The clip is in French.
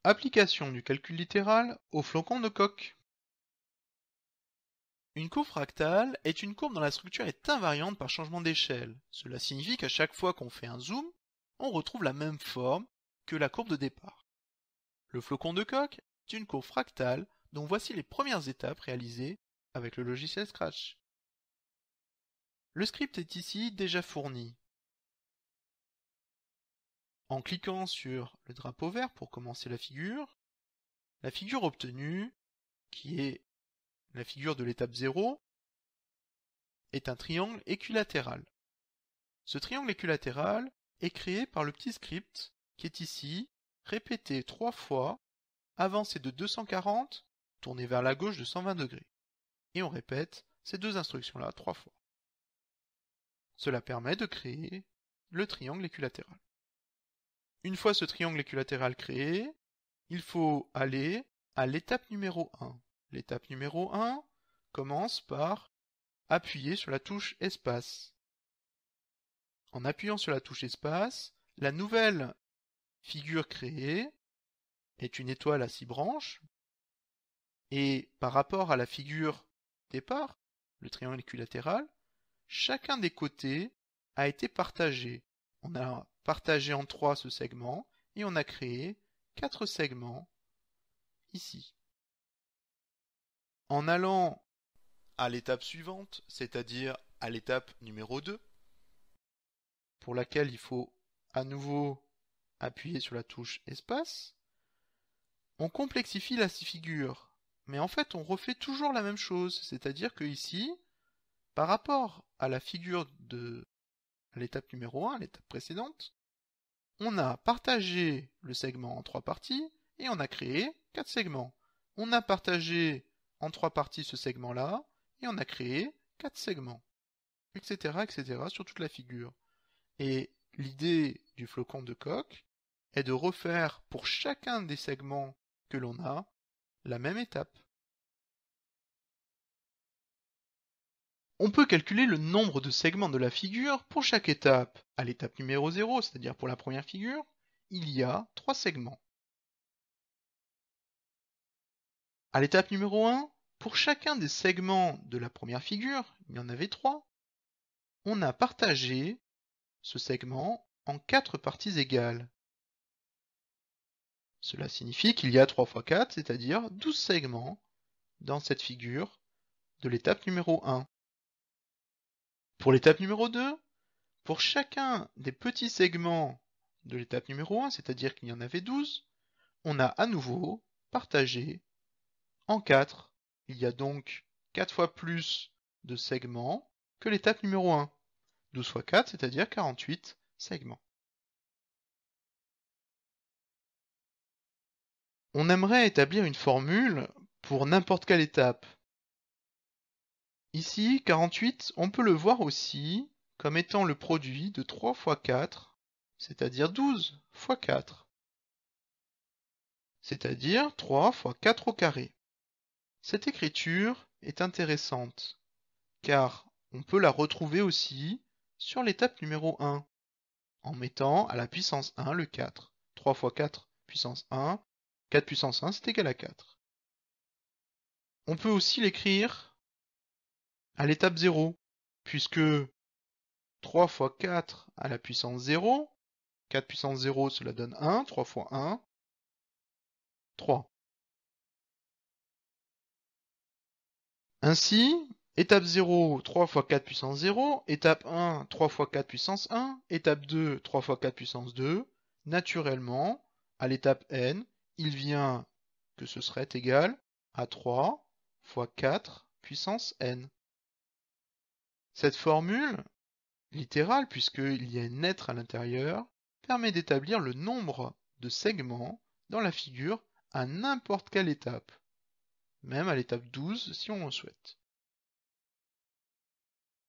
Application du calcul littéral au flocon de Koch. Une courbe fractale est une courbe dont la structure est invariante par changement d'échelle. Cela signifie qu'à chaque fois qu'on fait un zoom, on retrouve la même forme que la courbe de départ. Le flocon de Koch est une courbe fractale dont voici les premières étapes réalisées avec le logiciel Scratch. Le script est ici déjà fourni. En cliquant sur le drapeau vert pour commencer la figure obtenue, qui est la figure de l'étape 0, est un triangle équilatéral. Ce triangle équilatéral est créé par le petit script qui est ici, répété 3 fois, avancé de 240, tourné vers la gauche de 120 degrés. Et on répète ces deux instructions-là 3 fois. Cela permet de créer le triangle équilatéral. Une fois ce triangle équilatéral créé, il faut aller à l'étape numéro 1. L'étape numéro 1 commence par appuyer sur la touche espace. En appuyant sur la touche espace, la nouvelle figure créée est une étoile à 6 branches, et par rapport à la figure départ, le triangle équilatéral, chacun des côtés a été partagé. On a partagé en 3 ce segment, et on a créé 4 segments ici. En allant à l'étape suivante, c'est-à-dire à l'étape numéro 2, pour laquelle il faut à nouveau appuyer sur la touche espace, on complexifie la figure, mais en fait on refait toujours la même chose, c'est-à-dire que ici, par rapport à la figure de l'étape numéro 1, l'étape précédente, on a partagé le segment en 3 parties et on a créé 4 segments. On a partagé en 3 parties ce segment-là et on a créé 4 segments, etc., etc. sur toute la figure. Et l'idée du flocon de Koch est de refaire pour chacun des segments que l'on a la même étape. On peut calculer le nombre de segments de la figure pour chaque étape. À l'étape numéro 0, c'est-à-dire pour la première figure, il y a 3 segments. À l'étape numéro 1, pour chacun des segments de la première figure, il y en avait 3, on a partagé ce segment en 4 parties égales. Cela signifie qu'il y a 3 fois 4, c'est-à-dire 12 segments dans cette figure de l'étape numéro 1. Pour l'étape numéro 2, pour chacun des petits segments de l'étape numéro 1, c'est-à-dire qu'il y en avait 12, on a à nouveau partagé en 4. Il y a donc 4 fois plus de segments que l'étape numéro 1. 12 fois 4, c'est-à-dire 48 segments. On aimerait établir une formule pour n'importe quelle étape. Ici, 48, on peut le voir aussi comme étant le produit de 3 fois 4, c'est-à-dire 12 fois 4, c'est-à-dire 3 fois 4 au carré. Cette écriture est intéressante, car on peut la retrouver aussi sur l'étape numéro 1, en mettant à la puissance 1 le 4. 3 fois 4 puissance 1, 4 puissance 1 c'est égal à 4. On peut aussi l'écrire à l'étape 0, puisque 3 fois 4 à la puissance 0, 4 puissance 0 cela donne 1, 3 fois 1, 3. Ainsi, étape 0, 3 fois 4 puissance 0, étape 1, 3 fois 4 puissance 1, étape 2, 3 fois 4 puissance 2, naturellement, à l'étape n, il vient que ce serait égal à 3 fois 4 puissance n. Cette formule, littérale puisqu'il y a une lettre à l'intérieur, permet d'établir le nombre de segments dans la figure à n'importe quelle étape, même à l'étape 12 si on le souhaite.